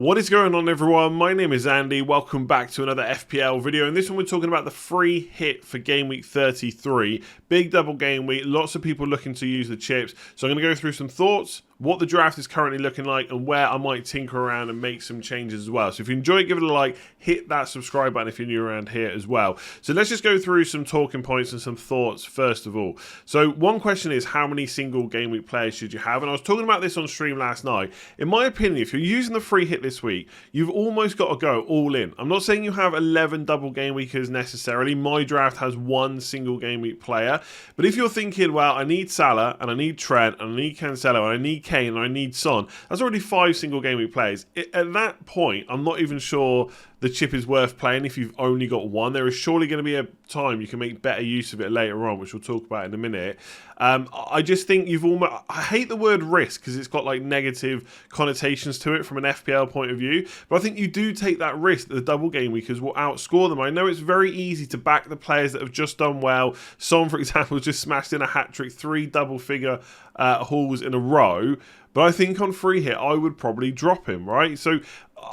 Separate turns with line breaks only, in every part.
What is going on, everyone? My name is Andy. Welcome back to another FPL video. In this one, we're talking about the free hit for game week 33. Big double game week. Lots of people looking to use the chips. So I'm going to go through some thoughts, what the draft is currently looking like, and where I might tinker around and make some changes as well. So if you enjoy it, give it a like. Hit that subscribe button if you're new around here as well. So let's just go through some talking points and some thoughts first of all. So one question is, how many single game week players should you have? And I was talking about this on stream last night. In my opinion, if you're using the free hit this week, you've almost got to go all in. I'm not saying you have 11 double game weekers necessarily. My draft has one single game week player. But if you're thinking, well, I need Salah, and I need Trent, and I need Cancelo, and I need Kane, and I need Son, that's already 5 single game week players. At that point, I'm not even sure the chip is worth playing if you've only got one. There is surely going to be a time you can make better use of it later on, which we'll talk about in a minute. I just think you've almost... I hate the word risk because it's got like negative connotations to it from an FPL point of view, but I think you do take that risk that the double game weekers will outscore them. I know it's very easy to back the players that have just done well. Son, for example, just smashed in a hat-trick, 3 double-figure hauls in a row, but I think on free hit, I would probably drop him, right? So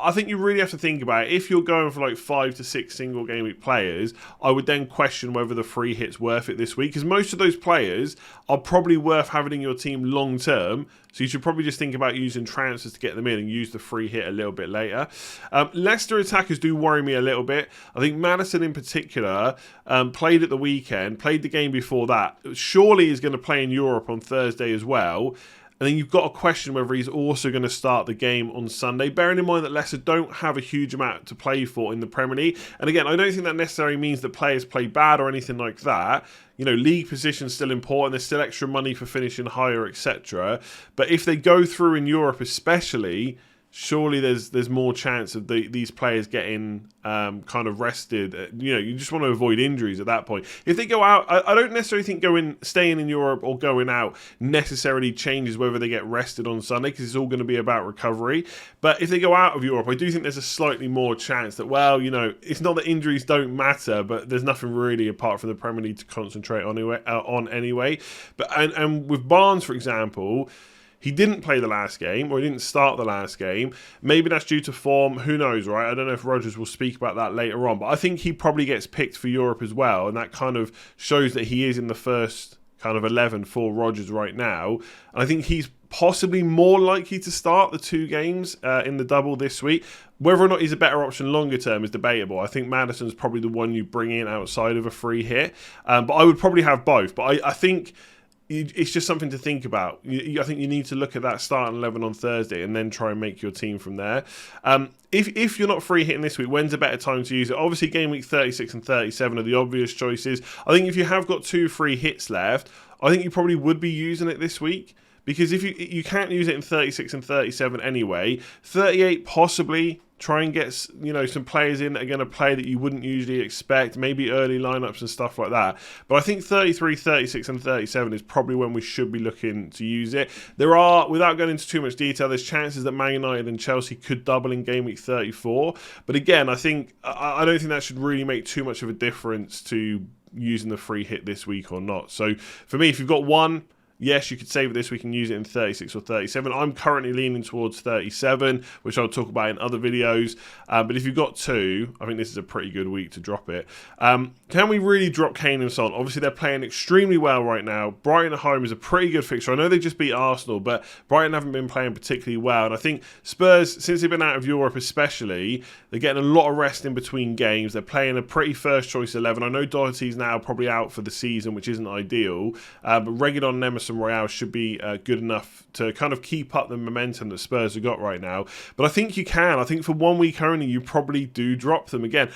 I think you really have to think about it. If you're going for like 5 to 6 single game week players, I would then question whether the free hit's worth it this week, because most of those players are probably worth having in your team long term. So you should probably just think about using transfers to get them in and use the free hit a little bit later. Leicester attackers do worry me a little bit. I think Maddison in particular played at the weekend, played the game before that. Surely is going to play in Europe on Thursday as well. And then you've got to question whether he's also going to start the game on Sunday, bearing in mind that Leicester don't have a huge amount to play for in the Premier League. And again, I don't think that necessarily means that players play bad or anything like that. You know, league position's still important. There's still extra money for finishing higher, etc. But if they go through in Europe especially, surely there's more chance of these players getting kind of rested. You know, you just want to avoid injuries at that point. If they go out, I don't necessarily think staying in Europe or going out necessarily changes whether they get rested on Sunday, because it's all going to be about recovery. But if they go out of Europe, I do think there's a slightly more chance that, well, you know, it's not that injuries don't matter, but there's nothing really apart from the Premier League to concentrate on anyway. But and with Barnes, for example, he didn't play the last game, or he didn't start the last game. Maybe that's due to form. Who knows, right? I don't know if Rodgers will speak about that later on. But I think he probably gets picked for Europe as well. And that kind of shows that he is in the first kind of 11 for Rodgers right now. And I think he's possibly more likely to start the 2 games in the double this week. Whether or not he's a better option longer term is debatable. I think Maddison's probably the one you bring in outside of a free hit. But I would probably have both. But I think... it's just something to think about. I think you need to look at that starting 11 on Thursday and then try and make your team from there. If you're not free hitting this week, when's a better time to use it? Obviously, game week 36 and 37 are the obvious choices. I think if you have got 2 free hits left, I think you probably would be using it this week. Because if you can't use it in 36 and 37 anyway, 38 possibly. Try and get, you know, some players in that are going to play that you wouldn't usually expect, maybe early lineups and stuff like that. But I think 33, 36 and 37 is probably when we should be looking to use it. There are, without going into too much detail, there's chances that Man United and Chelsea could double in game week 34. But again, I don't think that should really make too much of a difference to using the free hit this week or not. So for me, if you've got one, yes, you could save it this week and use it in 36 or 37. I'm currently leaning towards 37, which I'll talk about in other videos. But if you've got 2, I think this is a pretty good week to drop it. Can we really drop Kane and Son? Obviously, they're playing extremely well right now. Brighton at home is a pretty good fixture. I know they just beat Arsenal, but Brighton haven't been playing particularly well. And I think Spurs, since they've been out of Europe especially, they're getting a lot of rest in between games. They're playing a pretty first-choice 11. I know Doherty's now probably out for the season, which isn't ideal. But Reguilon and Emerson Royale should be good enough to kind of keep up the momentum that Spurs have got right now. But I think you can. I think for 1 week only, you probably do drop them. Again,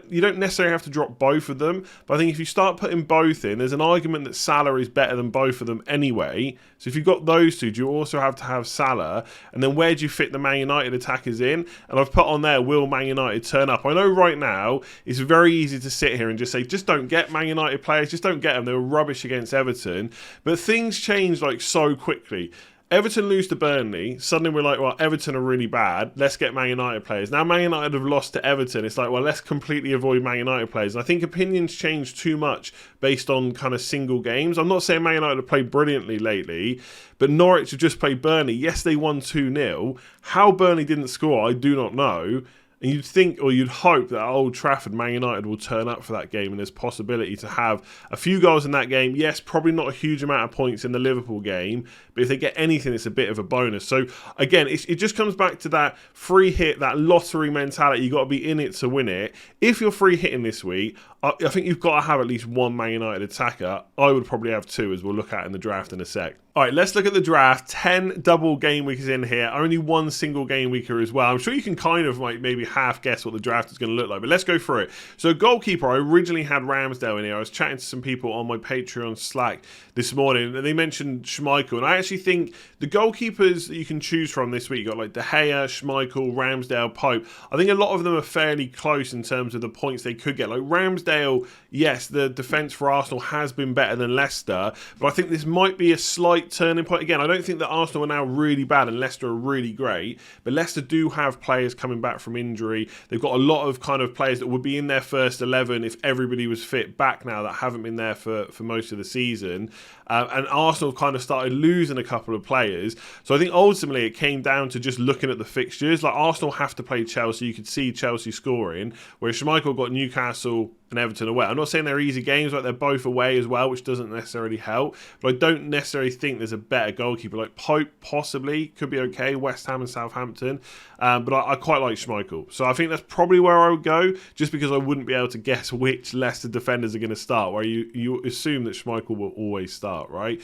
you don't necessarily have to drop both of them, but I think if you start putting both in, there's an argument that Salah is better than both of them anyway. So if you've got those 2, do you also have to have Salah? And then where do you fit the Man United attackers in? And I've put on there, will Man United turn up? I know right now it's very easy to sit here and just say, just don't get Man United players, just don't get them. They were rubbish against Everton. But things change like so quickly. Everton lose to Burnley. Suddenly we're like, well, Everton are really bad. Let's get Man United players. Now Man United have lost to Everton. It's like, well, let's completely avoid Man United players. And I think opinions change too much based on kind of single games. I'm not saying Man United have played brilliantly lately, but Norwich have just played Burnley. Yes, they won 2-0. How Burnley didn't score, I do not know. And you'd think, or you'd hope, that at Old Trafford, Man United will turn up for that game, and there's possibility to have a few goals in that game. Yes, probably not a huge amount of points in the Liverpool game, but if they get anything, it's a bit of a bonus. So again, it just comes back to that free hit, that lottery mentality. You've got to be in it to win it. If you're free hitting this week, I think you've got to have at least one Man United attacker. I would probably have two, as we'll look at in the draft in a sec. All right, let's look at the draft. 10 double game weekers in here. Only one single game weeker as well. I'm sure you can kind of like maybe half guess what the draft is going to look like, but let's go through it. So goalkeeper, I originally had Ramsdale in here. I was chatting to some people on my Patreon Slack this morning, and they mentioned Schmeichel. And I actually think the goalkeepers that you can choose from this week, you got like De Gea, Schmeichel, Ramsdale, Pope. I think a lot of them are fairly close in terms of the points they could get. Like Ramsdale, yes, the defence for Arsenal has been better than Leicester, but I think this might be a slight turning point. Again, I don't think that Arsenal are now really bad and Leicester are really great, but Leicester do have players coming back from injury. They've got a lot of kind of players that would be in their first 11 if everybody was fit back now that haven't been there for most of the season. And Arsenal kind of started losing a couple of players. So I think ultimately it came down to just looking at the fixtures. Like Arsenal have to play Chelsea. You could see Chelsea scoring, whereas Schmeichel got Newcastle and Everton away. I'm not saying they're easy games, like they're both away as well, which doesn't necessarily help. But I don't necessarily think there's a better goalkeeper. Like Pope possibly could be okay, West Ham and Southampton. But I quite like Schmeichel. So I think that's probably where I would go, just because I wouldn't be able to guess which Leicester defenders are going to start, where you assume that Schmeichel will always start, right?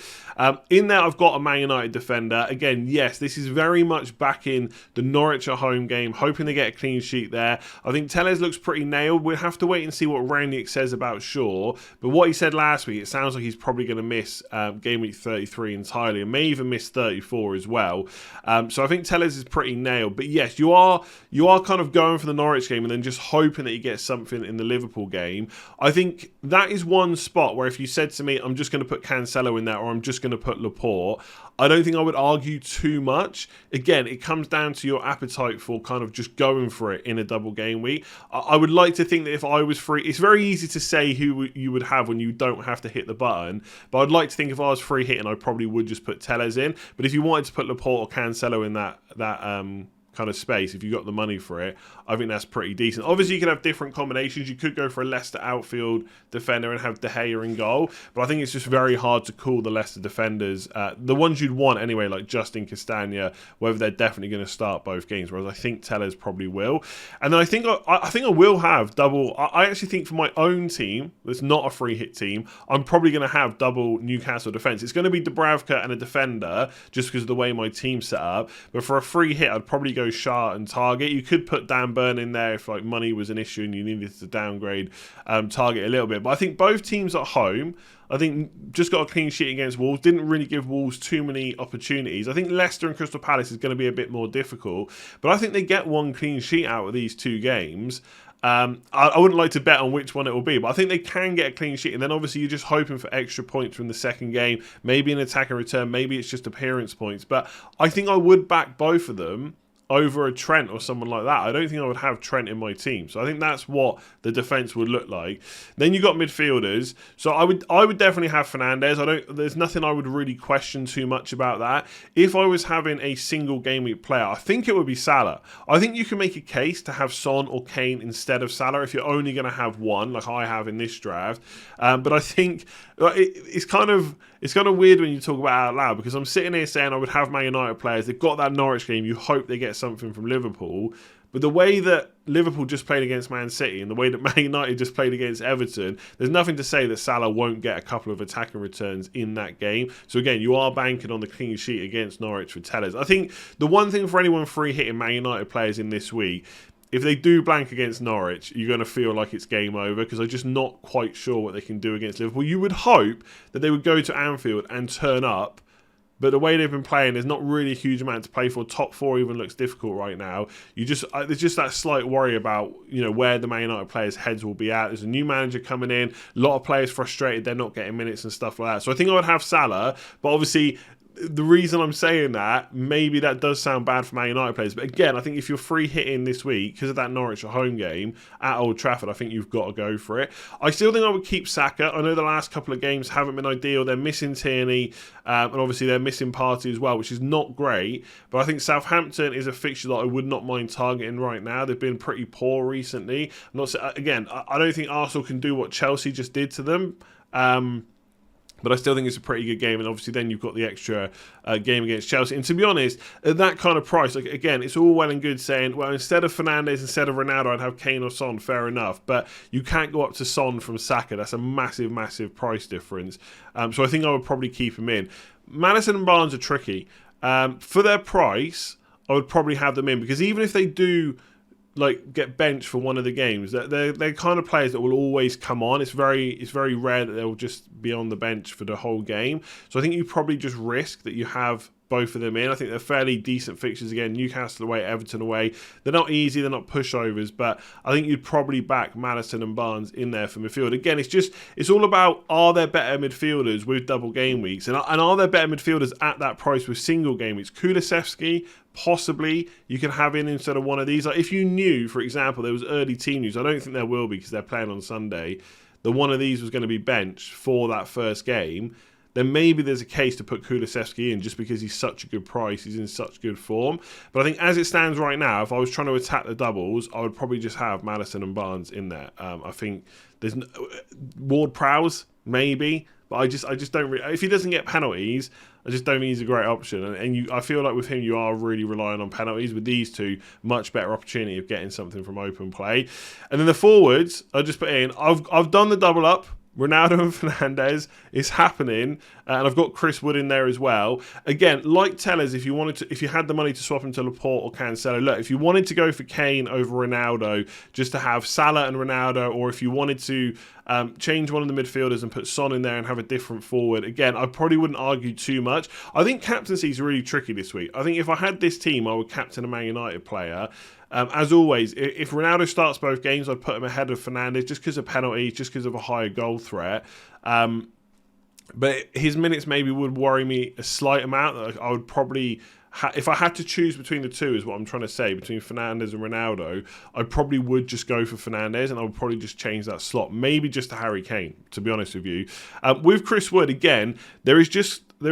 In there, I've got a Man United defender. Again, yes, this is very much back in the Norwich at home game, hoping to get a clean sheet there. I think Telles looks pretty nailed. We'll have to wait and see what Rangnick says about Shaw. But what he said last week, it sounds like he's probably going to miss game week 33 entirely, and may even miss 34 as well. So I think Telles is pretty nailed. But yes, you are kind of going for the Norwich game and then just hoping that you get something in the Liverpool game. I think that is one spot where if you said to me, I'm just going to put Cancelo in there or I'm just going to put Laporte, I don't think I would argue too much. Again, it comes down to your appetite for kind of just going for it in a double game week. I would like to think that if I was free, it's very easy to say who you would have when you don't have to hit the button, but I'd like to think if I was free hitting, I probably would just put Telles in. But if you wanted to put Laporte or Cancelo in that kind of space, if you got the money for it, I think that's pretty decent. Obviously, you could have different combinations. You could go for a Leicester outfield defender and have De Gea in goal, but I think it's just very hard to call the Leicester defenders, the ones you'd want anyway, like Justin Castagna, whether they're definitely going to start both games, whereas I think Telles probably will. And then I think I will have double. I actually think for my own team, that's not a free hit team, I'm probably going to have double Newcastle defence. It's going to be Dubravka and a defender, just because of the way my team's set up. But for a free hit, I'd probably go Shah and Target. You could put Dan Burn in there if like money was an issue and you needed to downgrade Target a little bit. But I think both teams at home, I think just got a clean sheet against Wolves, didn't really give Wolves too many opportunities. I think Leicester and Crystal Palace is going to be a bit more difficult, but I think they get one clean sheet out of these two games. I wouldn't like to bet on which one it will be, but I think they can get a clean sheet, and then obviously you're just hoping for extra points from the second game, maybe an attack and return, maybe it's just appearance points. But I think I would back both of them over a Trent or someone like that. I don't think I would have Trent in my team. So I think that's what the defence would look like. Then you got midfielders. So I would definitely have Fernandes. There's nothing I would really question too much about that. If I was having a single game week player, I think it would be Salah. I think you can make a case to have Son or Kane instead of Salah if you're only going to have one, like I have in this draft. But I think it's kind of weird when you talk about it out loud, because I'm sitting here saying I would have Man United players. They've got that Norwich game. You hope they get something from Liverpool. But the way that Liverpool just played against Man City and the way that Man United just played against Everton, there's nothing to say that Salah won't get a couple of attacking returns in that game. So again, you are banking on the clean sheet against Norwich for Telles. I think the one thing for anyone free hitting Man United players in this week, if they do blank against Norwich, you're going to feel like it's game over, because I'm just not quite sure what they can do against Liverpool. You would hope that they would go to Anfield and turn up, but the way they've been playing, there's not really a huge amount to play for. Top four even looks difficult right now. There's just that slight worry about where the Man United players' heads will be at. There's a new manager coming in, a lot of players frustrated they're not getting minutes and stuff like that. So I think I would have Salah, but obviously the reason I'm saying that, maybe that does sound bad for Man United players. But again, I think if you're free hitting this week, because of that Norwich at home game at Old Trafford, I think you've got to go for it. I still think I would keep Saka. I know the last couple of games haven't been ideal. They're missing Tierney, and obviously they're missing Partey as well, which is not great. But I think Southampton is a fixture that I would not mind targeting right now. They've been pretty poor recently. Again, I don't think Arsenal can do what Chelsea just did to them. But I still think it's a pretty good game, and obviously then you've got the extra game against Chelsea. And to be honest, at that kind of price, like again, it's all well and good saying, well, instead of Fernandes, instead of Ronaldo, I'd have Kane or Son. Fair enough, but you can't go up to Son from Saka. That's a massive, massive price difference. So I think I would probably keep him in. Maddison and Barnes are tricky. For their price, I would probably have them in, because even if they do get benched for one of the games, they're kind of players that will always come on. It's very rare that they'll just be on the bench for the whole game. So I think you probably just risk that you have both of them in. I think they're fairly decent fixtures again. Newcastle away, Everton away. They're not easy, they're not pushovers, but I think you'd probably back Maddison and Barnes in there for midfield. Again, it's all about, are there better midfielders with double game weeks? And are there better midfielders at that price with single game weeks? Kulusevski, possibly, you can have in instead of one of these. Like if you knew, for example, there was early team news, I don't think there will be because they're playing on Sunday, that one of these was going to be benched for that first game, then maybe there's a case to put Kulusevski in just because he's such a good price, he's in such good form. But I think as it stands right now, if I was trying to attack the doubles, I would probably just have Maddison and Barnes in there. I think there's Ward-Prowse, maybe, but I just don't really, if he doesn't get penalties, I just don't think he's a great option. And I feel like with him, you are really relying on penalties. With these two, much better opportunity of getting something from open play. And then the forwards, I just put in, I've done the double up. Ronaldo and Fernandes is happening, and I've got Chris Wood in there as well. Again, like Tellers, if you had the money to swap him to Laporte or Cancelo, look, if you wanted to go for Kane over Ronaldo, just to have Salah and Ronaldo, or if you wanted to change one of the midfielders and put Son in there and have a different forward, again, I probably wouldn't argue too much. I think captaincy is really tricky this week. I think if I had this team, I would captain a Man United player. As always, if Ronaldo starts both games, I'd put him ahead of Fernandes just because of penalties, just because of a higher goal threat. But his minutes maybe would worry me a slight amount. I would probably, if I had to choose between the two, is what I'm trying to say, between Fernandes and Ronaldo, I probably would just go for Fernandes, and I would probably just change that slot, maybe just to Harry Kane, to be honest with you. With Chris Wood, again, there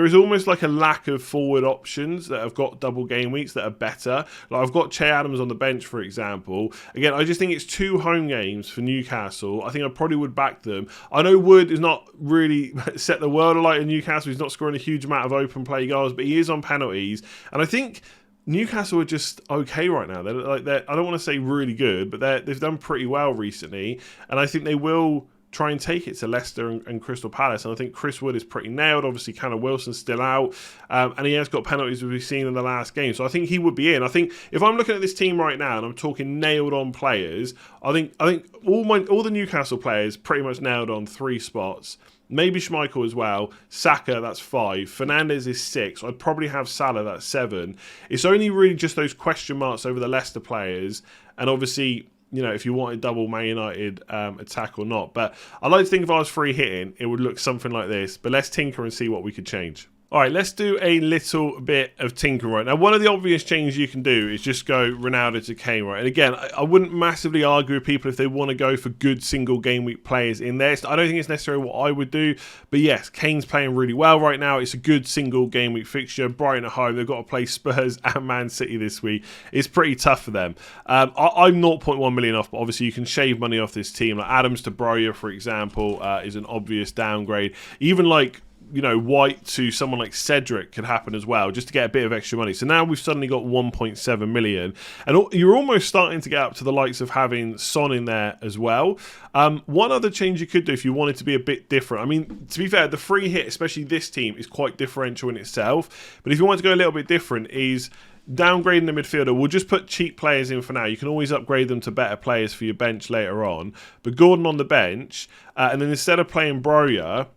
is almost like a lack of forward options that have got double game weeks that are better. Like I've got Che Adams on the bench, for example. Again, I just think it's 2 home games for Newcastle. I think I probably would back them. I know Wood is not really set the world alight in Newcastle. He's not scoring a huge amount of open play goals, but he is on penalties. And I think Newcastle are just okay right now. They're I don't want to say really good, but they've done pretty well recently. And I think they will try and take it to Leicester and Crystal Palace. And I think Chris Wood is pretty nailed. Obviously, Callum Wilson's still out. And he has got penalties we've seen in the last game. So I think he would be in. I think if I'm looking at this team right now and I'm talking nailed on players, I think all the Newcastle players pretty much nailed on 3 spots. Maybe Schmeichel as well. Saka, that's 5. Fernandes is 6. I'd probably have Salah, that's 7. It's only really just those question marks over the Leicester players. And obviously, you know, if you wanted double Man United attack or not. But I like to think if I was free hitting, it would look something like this. But let's tinker and see what we could change. All right, let's do a little bit of tinkering right now. One of the obvious changes you can do is just go Ronaldo to Kane, right? And again, I wouldn't massively argue with people if they want to go for good single game week players in there. I don't think it's necessarily what I would do. But yes, Kane's playing really well right now. It's a good single game week fixture. Brighton at home, they've got to play Spurs and Man City this week. It's pretty tough for them. I'm 0.1 million off, but obviously you can shave money off this team. Like Adams to Broja, for example, is an obvious downgrade. Even like, you know, White to someone like Cedric could happen as well, just to get a bit of extra money. So now we've suddenly got 1.7 million. And you're almost starting to get up to the likes of having Son in there as well. One other change you could do if you wanted to be a bit different. I mean, to be fair, the free hit, especially this team, is quite differential in itself. But if you want to go a little bit different, is downgrading the midfielder. We'll just put cheap players in for now. You can always upgrade them to better players for your bench later on. But Gordon on the bench, and then instead of playing Broja,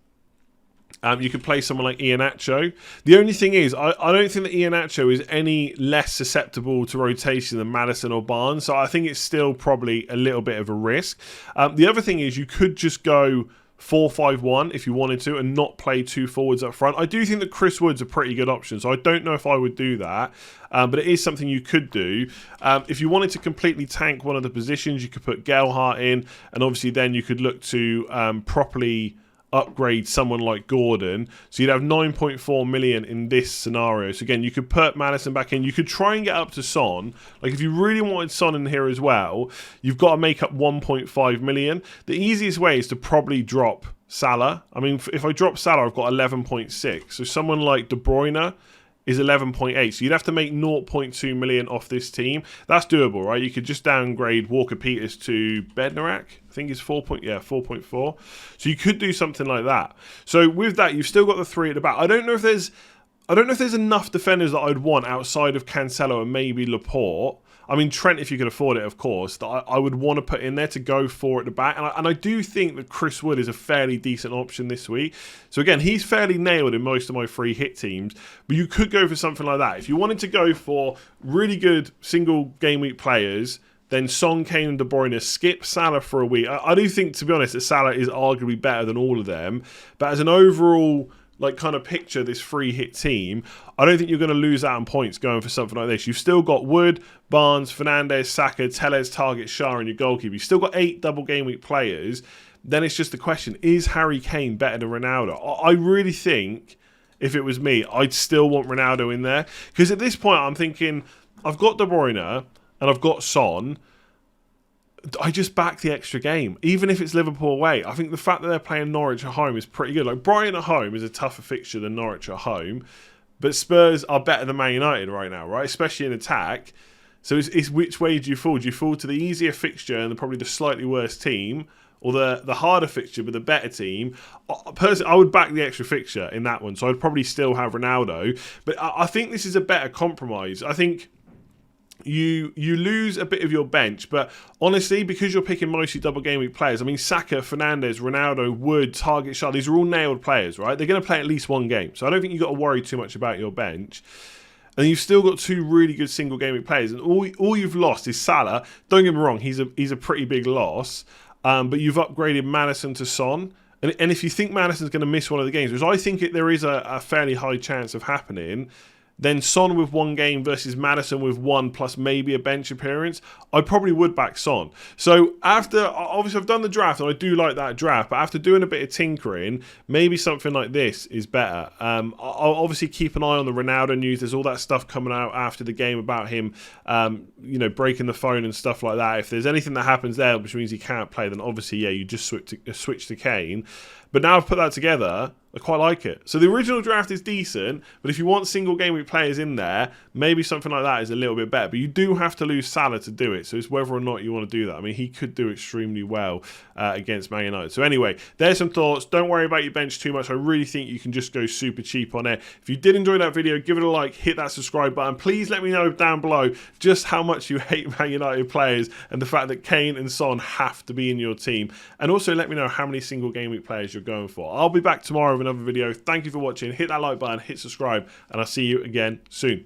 you could play someone like Iheanacho. The only thing is, I don't think that Iheanacho is any less susceptible to rotation than Maddison or Barnes. So I think it's still probably a little bit of a risk. The other thing is you could just go 4-5-1 if you wanted to and not play 2 forwards up front. I do think that Chris Wood's a pretty good option, so I don't know if I would do that, but it is something you could do. If you wanted to completely tank one of the positions, you could put Gelhardt in, and obviously then you could look to properly upgrade someone like Gordon. So you'd have 9.4 million in this scenario. So again, you could put Maddison back in. You could try and get up to Son. Like if you really wanted Son in here as well, you've got to make up 1.5 million. The easiest way is to probably drop Salah. I mean, if I drop Salah, I've got 11.6. So someone like De Bruyne is 11.8. So you'd have to make 0.2 million off this team. That's doable, right? You could just downgrade Walker Peters to Bednarak. I think it's 4.4. So you could do something like that. So with that, you've still got the 3 at the back. I don't know if there's enough defenders that I'd want outside of Cancelo and maybe Laporte. I mean, Trent, if you could afford it, of course, that I would want to put in there to go for at the back. And I do think that Chris Wood is a fairly decent option this week. So again, he's fairly nailed in most of my free hit teams. But you could go for something like that. If you wanted to go for really good single game week players, then Son, Kane and De Bruyne, skip Salah for a week. I do think, to be honest, that Salah is arguably better than all of them. But as an overall kind of picture this free hit team, I don't think you're going to lose out on points going for something like this. You've still got Wood, Barnes, Fernandes, Saka, Tellez, Target, Shah, and your goalkeeper. You've still got 8 double game week players. Then it's just the question, is Harry Kane better than Ronaldo? I really think, if it was me, I'd still want Ronaldo in there. Because at this point, I'm thinking, I've got De Bruyne and I've got Son. I just back the extra game, even if it's Liverpool away. I think the fact that they're playing Norwich at home is pretty good. Like, Brighton at home is a tougher fixture than Norwich at home, but Spurs are better than Man United right now, right? Especially in attack. So it's which way do you fall? Do you fall to the easier fixture and probably the slightly worse team, or the harder fixture but the better team? Personally, I would back the extra fixture in that one, so I'd probably still have Ronaldo. But I think this is a better compromise. I think you lose a bit of your bench, but honestly, because you're picking mostly double game week players, I mean, Saka, Fernandes, Ronaldo, Wood, Target, Shah, these are all nailed players, right? They're going to play at least one game, so I don't think you've got to worry too much about your bench. And you've still got 2 really good single game week players, and all you've lost is Salah. Don't get me wrong, he's a pretty big loss, but you've upgraded Maddison to Son. And if you think Maddison's going to miss one of the games, which I think there is a fairly high chance of happening, then Son with 1 game versus Maddison with 1 plus maybe a bench appearance, I probably would back Son. So obviously I've done the draft and I do like that draft, but after doing a bit of tinkering, maybe something like this is better. I'll obviously keep an eye on the Ronaldo news. There's all that stuff coming out after the game about him, breaking the phone and stuff like that. If there's anything that happens there, which means he can't play, then obviously, yeah, you just switch to Kane. But now I've put that together, I quite like it. So the original draft is decent, but if you want single game week players in there, maybe something like that is a little bit better. But you do have to lose Salah to do it, so it's whether or not you want to do that. I mean, he could do extremely well against Man United. So anyway, there's some thoughts. Don't worry about your bench too much. I really think you can just go super cheap on it. If you did enjoy that video, give it a like, hit that subscribe button. Please let me know down below just how much you hate Man United players and the fact that Kane and Son have to be in your team. And also let me know how many single game week players you're going for. I'll be back tomorrow with another video. Thank you for watching. Hit that like button, hit subscribe, and I'll see you again soon.